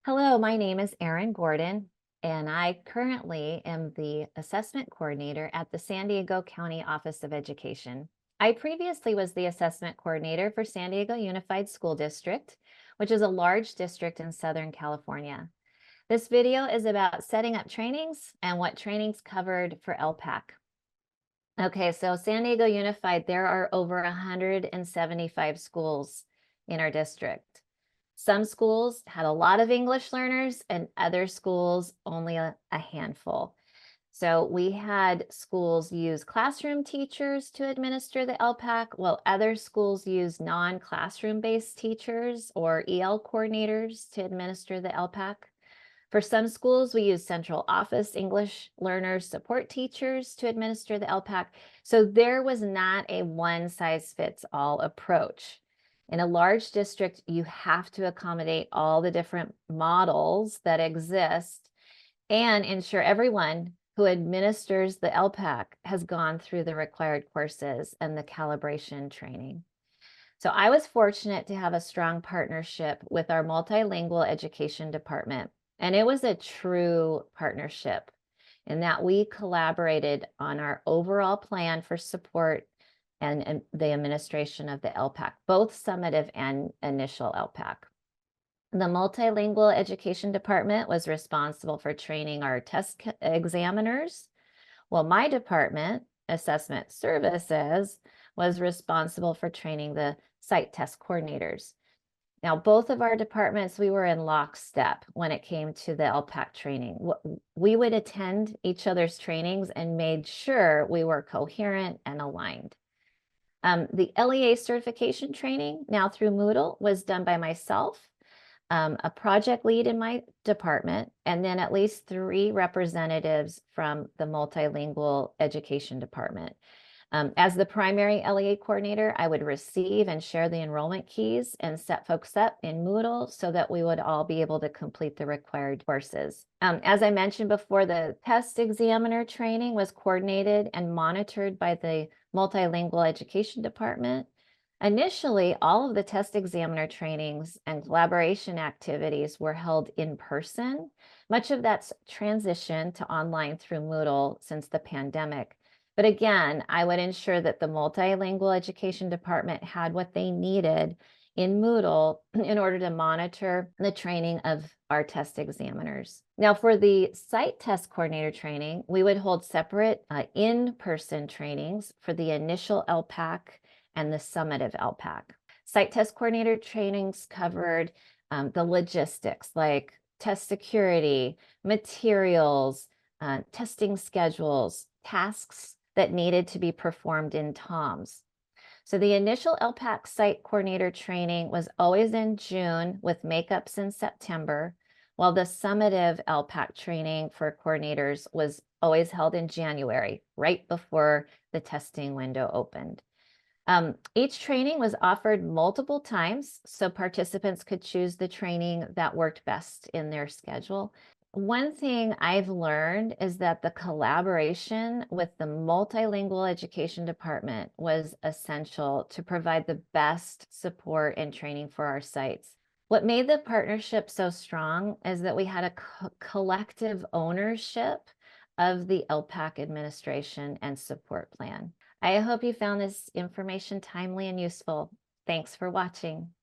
Hello, my name is Erin Gordon, and I currently am the assessment coordinator at the San Diego County Office of Education. I previously was the assessment coordinator for San Diego Unified School District, which is a large district in Southern California. This video is about setting up trainings and what trainings covered for ELPAC. Okay, so San Diego Unified, there are over 175 schools in our district. Some schools had a lot of English learners and other schools only a handful. So we had schools use classroom teachers to administer the ELPAC, while other schools use non-classroom based teachers or EL coordinators to administer the ELPAC. For some schools, we use central office English learners support teachers to administer the ELPAC. So there was not a one-size-fits-all approach. In a large district, you have to accommodate all the different models that exist and ensure everyone who administers the ELPAC has gone through the required courses and the calibration training. So I was fortunate to have a strong partnership with our multilingual education department. And it was a true partnership in that we collaborated on our overall plan for support and the administration of the ELPAC, both summative and initial ELPAC. The multilingual education department was responsible for training our test examiners, while my department, assessment services, was responsible for training the site test coordinators. Now, both of our departments, we were in lockstep when it came to the ELPAC training. We would attend each other's trainings and made sure we were coherent and aligned. The LEA certification training, now through Moodle, was done by myself, a project lead in my department, and then at least 3 representatives from the multilingual education department. As the primary LEA coordinator, I would receive and share the enrollment keys and set folks up in Moodle so that we would all be able to complete the required courses. As I mentioned before, the test examiner training was coordinated and monitored by the multilingual education department. Initially, all of the test examiner trainings and collaboration activities were held in person. Much of that's transitioned to online through Moodle since the pandemic. But again, I would ensure that the multilingual education department had what they needed in Moodle in order to monitor the training of our test examiners. Now, for the site test coordinator training, we would hold separate in-person trainings for the initial ELPAC and the summative ELPAC. Site test coordinator trainings covered the logistics like test security, materials, testing schedules, tasks that needed to be performed in TOMS. So the initial ELPAC site coordinator training was always in June with makeups in September, while the summative ELPAC training for coordinators was always held in January, right before the testing window opened. Each training was offered multiple times, so participants could choose the training that worked best in their schedule. One thing I've learned is that the collaboration with the multilingual education department was essential to provide the best support and training for our sites. What made the partnership so strong is that we had a collective ownership of the ELPAC administration and support plan. I hope you found this information timely and useful. Thanks for watching.